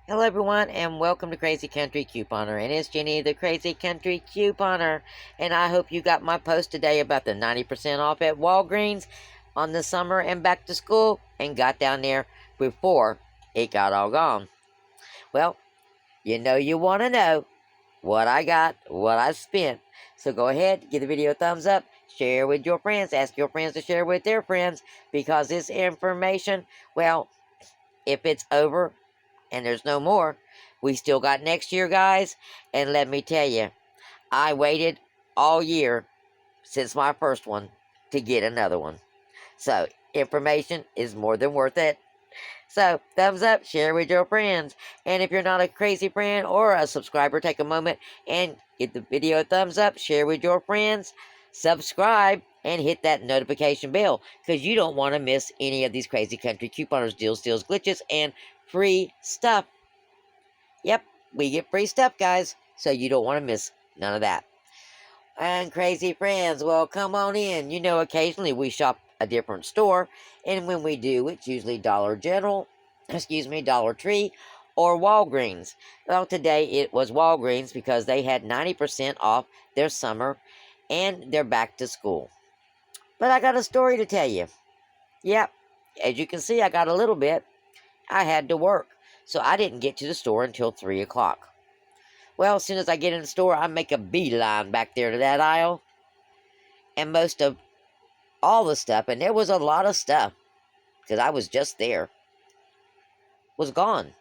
Hello everyone and welcome to Crazy Country Couponer, and it's Jenny the Crazy Country Couponer, and I hope you got my post today about the 90% off at Walgreens on the summer and back to school and got down there before it got all gone. Well, you want to know what I got, what I spent, so go ahead, give the video a thumbs up, share with your friends, ask your friends to share with their friends, because this information, well, if it's over and there's no more, we still got next year, guys. And let me tell you, I waited all year since my first one to get another one. So, information is more than worth it. So, thumbs up, share with your friends. And if you're not a crazy friend or a subscriber, take a moment and give the video a thumbs up, share with your friends, subscribe, and hit that notification bell, because you don't want to miss any of these Crazy Country Couponers, deals, steals, glitches, and free stuff. Yep, we get free stuff, guys, so you don't want to miss none of that. And crazy friends, well, come on in. Occasionally we shop a different store, and when we do, it's usually Dollar General, Dollar Tree, or Walgreens. Well, today it was Walgreens because they had 90% off their summer and their back to school. But I got a story to tell you. Yep, as you can see, I got a little bit. I had to work, so I didn't get to the store until 3 o'clock. Well, as soon as I get in the store, I make a beeline back there to that aisle. And most of all the stuff, and there was a lot of stuff, because I was just there, was gone.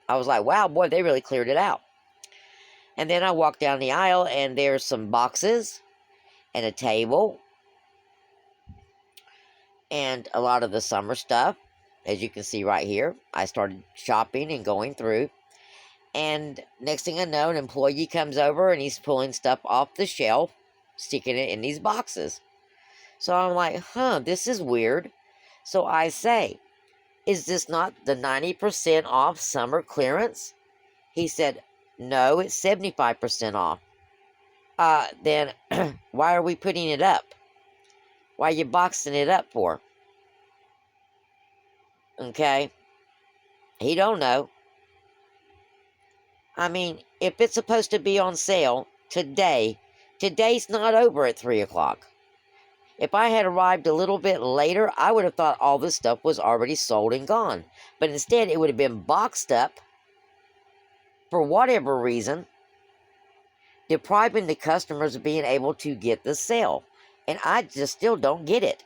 I was like, wow, boy, they really cleared it out. And then I walked down the aisle, and there's some boxes, and a table, and a lot of the summer stuff. As you can see right here, I started shopping and going through. And next thing I know, an employee comes over and he's pulling stuff off the shelf, sticking it in these boxes. So I'm like, this is weird. So I say, is this not the 90% off summer clearance? He said, no, it's 75% off. Then why are we putting it up? Why are you boxing it up for? Okay. He don't know. I mean, if it's supposed to be on sale today's not over at 3 o'clock. If I had arrived a little bit later, I would have thought all this stuff was already sold and gone. But instead, it would have been boxed up for whatever reason, depriving the customers of being able to get the sale. And I just still don't get it.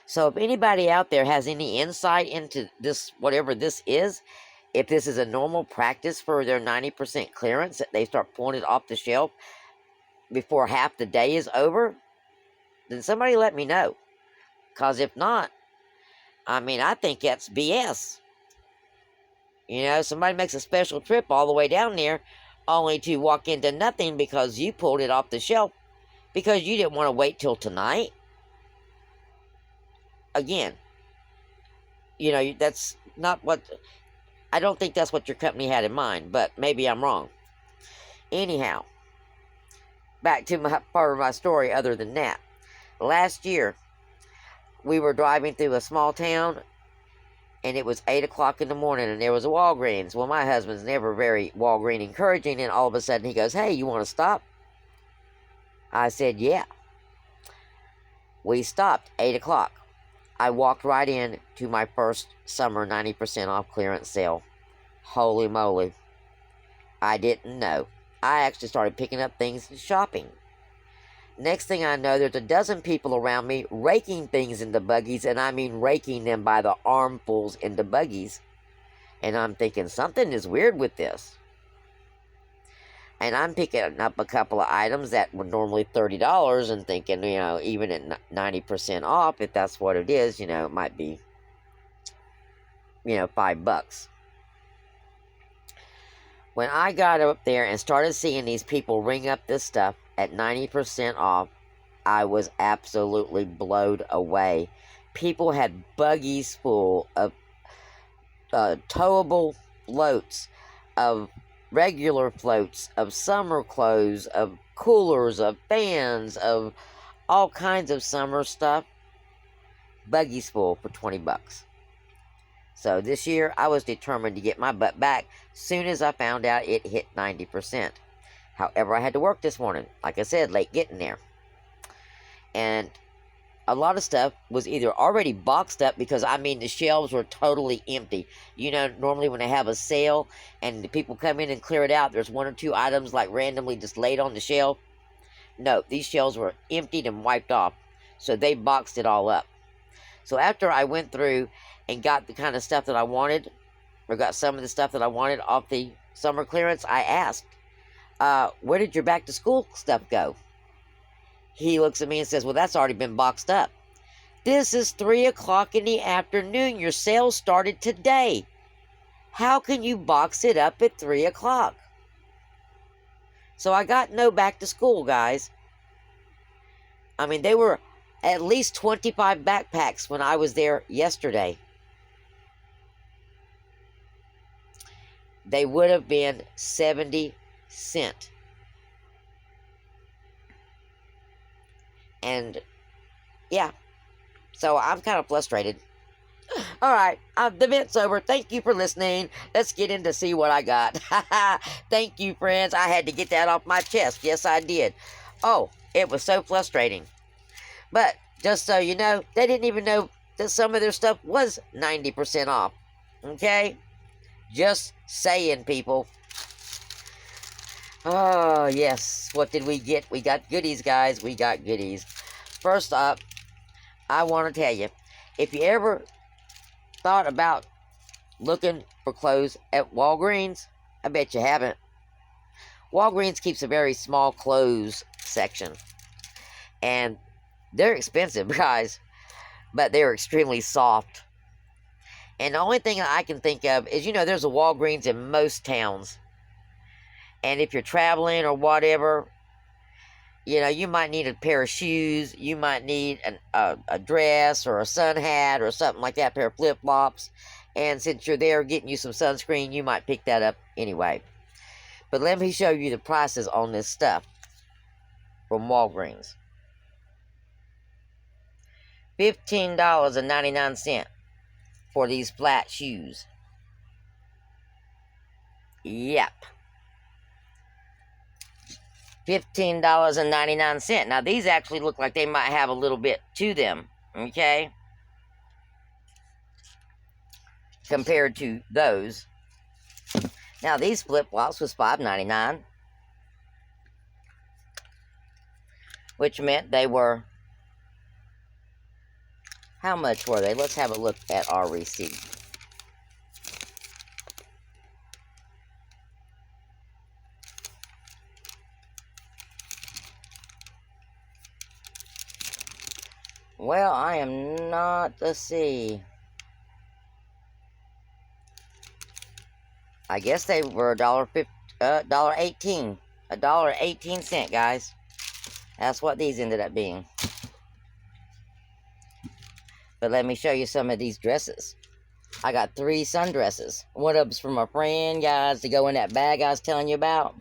So if anybody out there has any insight into this, whatever this is, if this is a normal practice for their 90% clearance, that they start pulling it off the shelf before half the day is over, then somebody let me know. Because if not, I think that's BS. Somebody makes a special trip all the way down there only to walk into nothing because you pulled it off the shelf because you didn't want to wait till tonight. Again, that's not what... I don't think that's what your company had in mind, but maybe I'm wrong. Anyhow, back to my part of my story other than that. Last year, we were driving through a small town, and it was 8 o'clock in the morning, and there was a Walgreens. Well, my husband's never very Walgreen encouraging, and all of a sudden he goes, hey, you want to stop? I said, yeah. We stopped, 8 o'clock. I walked right in to my first summer 90% off clearance sale. Holy moly. I didn't know. I actually started picking up things and shopping. Next thing I know, there's a dozen people around me raking things into buggies, and I mean raking them by the armfuls into buggies. And I'm thinking, something is weird with this. And I'm picking up a couple of items that were normally $30 and thinking, even at 90% off, if that's what it is, it might be, $5. When I got up there and started seeing these people ring up this stuff at 90% off, I was absolutely blown away. People had buggies full of towable floats, of regular floats, of summer clothes, of coolers, of fans, of all kinds of summer stuff. Buggies full for $20. So this year, I was determined to get my butt back soon as I found out it hit 90%. However, I had to work this morning. Like I said, late getting there. And a lot of stuff was either already boxed up because, I mean, the shelves were totally empty. You know, normally when they have a sale and the people come in and clear it out, there's one or two items like randomly just laid on the shelf. No, these shelves were emptied and wiped off. So they boxed it all up. So after I went through and got the kind of stuff that I wanted, or got some of the stuff that I wanted off the summer clearance, I asked, where did your back to school stuff go? He looks at me and says, well, that's already been boxed up. This is 3 o'clock in the afternoon. Your sale started today. How can you box it up at 3 o'clock? So I got no back to school, guys. I mean, they were at least 25 backpacks when I was there yesterday. They would have been 70 cents. And, yeah. So I'm kind of frustrated. All right, the vent's over. Thank you for listening. Let's get in to see what I got. Thank you, friends. I had to get that off my chest. Yes, I did. Oh, it was so frustrating. But just so you know, they didn't even know that some of their stuff was 90% off. Okay? Just saying, people. Oh, yes. What did we get? We got goodies, guys. We got goodies. First up, I want to tell you, if you ever thought about looking for clothes at Walgreens, I bet you haven't. Walgreens keeps a very small clothes section. And they're expensive, guys, but they're extremely soft. And the only thing I can think of is, you know, there's a Walgreens in most towns. And if you're traveling or whatever, you know, you might need a pair of shoes. You might need a dress or a sun hat or something like that, a pair of flip-flops. And since you're there getting you some sunscreen, you might pick that up anyway. But let me show you the prices on this stuff from Walgreens. $15.99 for these flat shoes. Yep. $15.99. Now, these actually look like they might have a little bit to them, okay? Compared to those. Now, these flip-flops was $5.99. Which meant they were... How much were they? Let's have a look at our receipt. Well, I am not, let's see. I guess they were $1.18. $1.18, guys. That's what these ended up being. But let me show you some of these dresses. I got 3 sundresses. One of them's from a friend, guys, to go in that bag I was telling you about.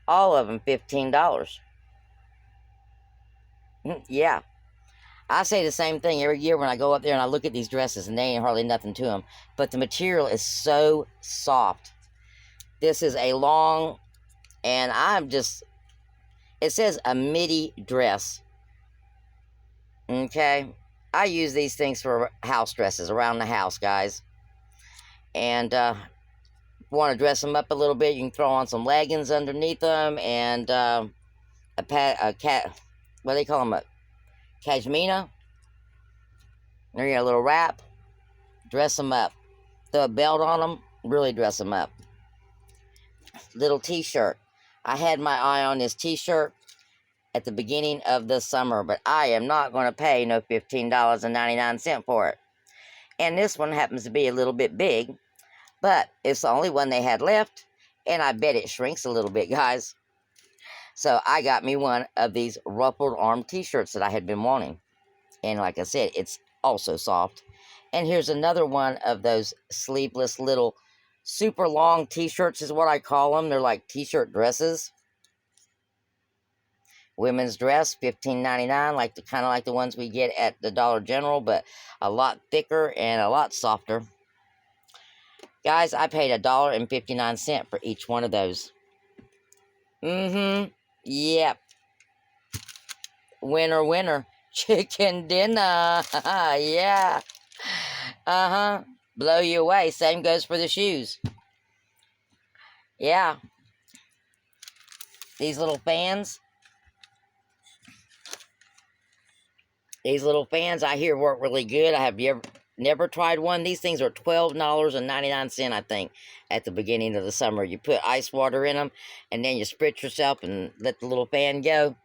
All of them $15. Yeah. I say the same thing every year when I go up there and I look at these dresses, and they ain't hardly nothing to them. But the material is so soft. This is a long, and I'm just, it says a midi dress. Okay? I use these things for house dresses around the house, guys. And want to dress them up a little bit, you can throw on some leggings underneath them and what do they call them? A cashmere. There you got a little wrap. Dress them up. Throw a belt on them. Really dress them up. Little t-shirt. I had my eye on this t-shirt at the beginning of the summer, but I am not going to pay no $15.99 for it. And this one happens to be a little bit big, but it's the only one they had left, and I bet it shrinks a little bit, guys. So I got me one of these ruffled arm t-shirts that I had been wanting. And like I said, it's also soft. And here's another one of those sleeveless little super long t-shirts is what I call them. They're like t-shirt dresses. Women's dress, $15.99, like kind of like the ones we get at the Dollar General, but a lot thicker and a lot softer. Guys, I paid $1.59 for each one of those. Yep. Winner, winner. Chicken dinner. Yeah. Blow you away. Same goes for the shoes. Yeah. These little fans. These little fans I hear work really good. I have never tried one. These things are $12.99, I think, at the beginning of the summer. You put ice water in them, and then you spritz yourself and let the little fan go.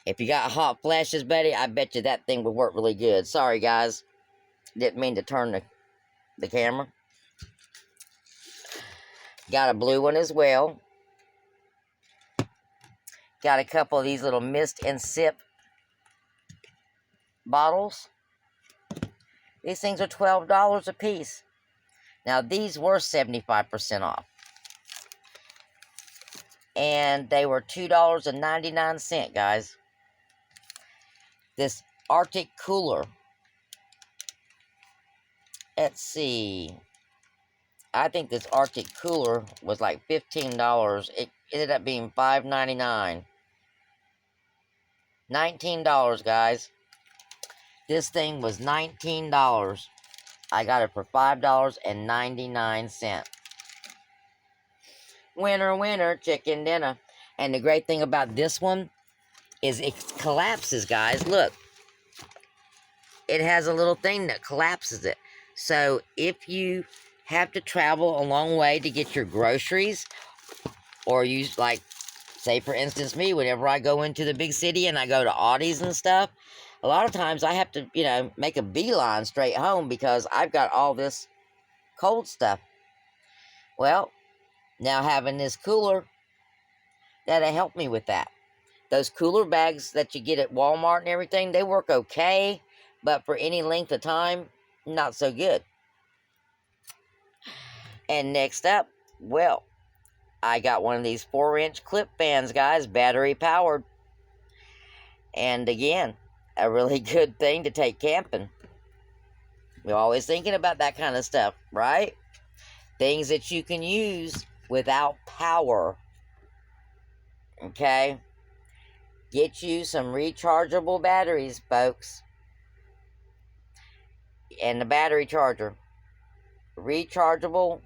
If you got hot flashes, buddy, I bet you that thing would work really good. Sorry, guys. Didn't mean to turn the camera. Got a blue one as well. Got a couple of these little mist and sip bottles. These things are $12 a piece. Now, these were 75% off. And they were $2.99, guys. This Arctic cooler. Let's see. I think this Arctic cooler was like $15. It ended up being $5.99. $19, guys. This thing was $19. I got it for $5.99. Winner, winner, chicken dinner. And the great thing about this one is it collapses, guys. Look. It has a little thing that collapses it. So if you have to travel a long way to get your groceries, or you, like, say for instance me, whenever I go into the big city and I go to Aldi's and stuff, a lot of times I have to, you know, make a beeline straight home because I've got all this cold stuff. Well, now having this cooler, that'll help me with that. Those cooler bags that you get at Walmart and everything, they work okay, but for any length of time, not so good. And next up, well, I got one of these 4-inch clip fans, guys, battery powered. And again, a really good thing to take camping. We're always thinking about that kind of stuff, right? Things that you can use without power. Okay? Get you some rechargeable batteries, folks. And the battery charger. Rechargeable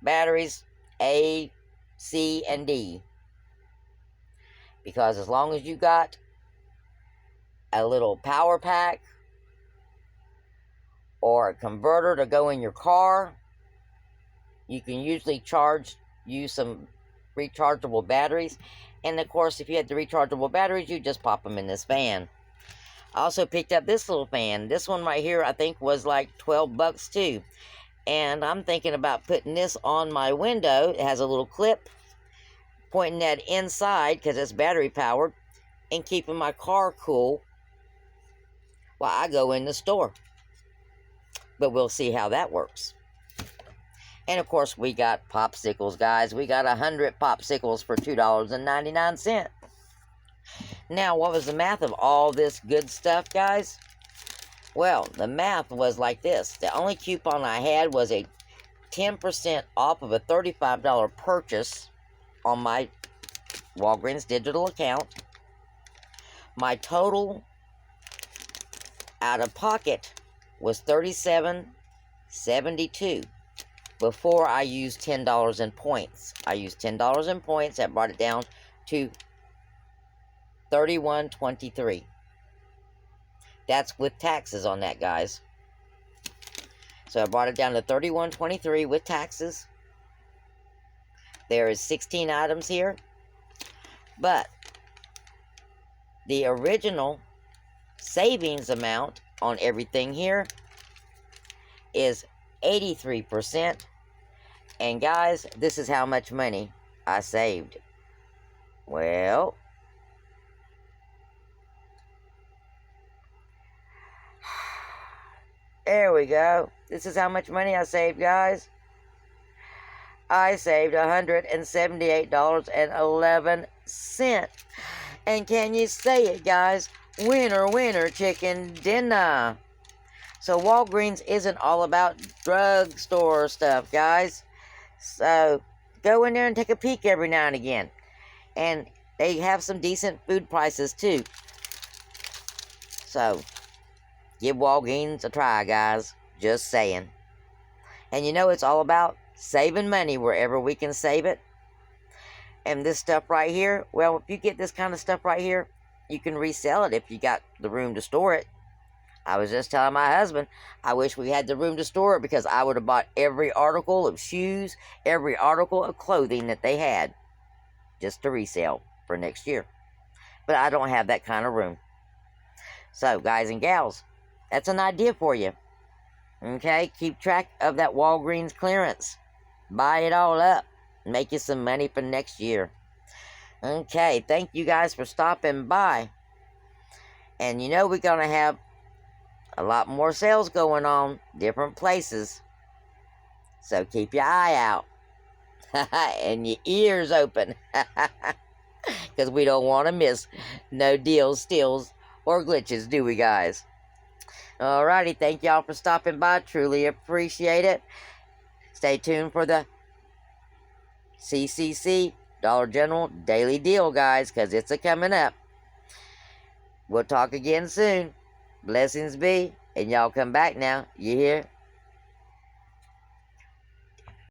batteries A, C, and D. Because as long as you got a little power pack or a converter to go in your car, you can usually use some rechargeable batteries. And of course, if you had the rechargeable batteries, you just pop them in this fan. I also picked up this little fan. This one right here, I think, was like 12 bucks too. And I'm thinking about putting this on my window. It has a little clip, pointing that inside because it's battery powered, and keeping my car cool while I go in the store. But we'll see how that works. And of course, we got popsicles, guys. We got 100 popsicles for $2.99. Now, what was the math of all this good stuff, guys? Well, the math was like this. The only coupon I had was a 10% off of a $35 purchase on my Walgreens digital account. My total out of pocket was $37.72 before I used $10 in points. I used $10 in points. That brought it down to $31.23. That's with taxes on that, guys. So I brought it down to $31.23 with taxes. There is 16 items here. But the original savings amount on everything here is 83%. And guys, this is how much money I saved. Well, there we go. This is how much money I saved, guys. I saved $178.11. And can you say it, guys? Winner, winner, chicken dinner. So Walgreens isn't all about drugstore stuff, guys. So go in there and take a peek every now and again. And they have some decent food prices too. So give Walgreens a try, guys. Just saying. And you know, it's all about saving money wherever we can save it. And this stuff right here, well, if you get this kind of stuff right here, you can resell it if you got the room to store it. I was just telling my husband, I wish we had the room to store it, because I would have bought every article of shoes, every article of clothing that they had, just to resell for next year. But I don't have that kind of room. So, guys and gals, that's an idea for you. Okay, keep track of that Walgreens clearance. Buy it all up. Make you some money for next year. Okay, thank you guys for stopping by. And you know, we're going to have a lot more sales going on, different places. So keep your eye out. And your ears open. Because we don't want to miss no deals, steals, or glitches, do we, guys? Alrighty, thank y'all for stopping by. Truly appreciate it. Stay tuned for the CCC Dollar General Daily Deal, guys, because it's coming up. We'll talk again soon. Blessings be. And y'all come back now. You hear?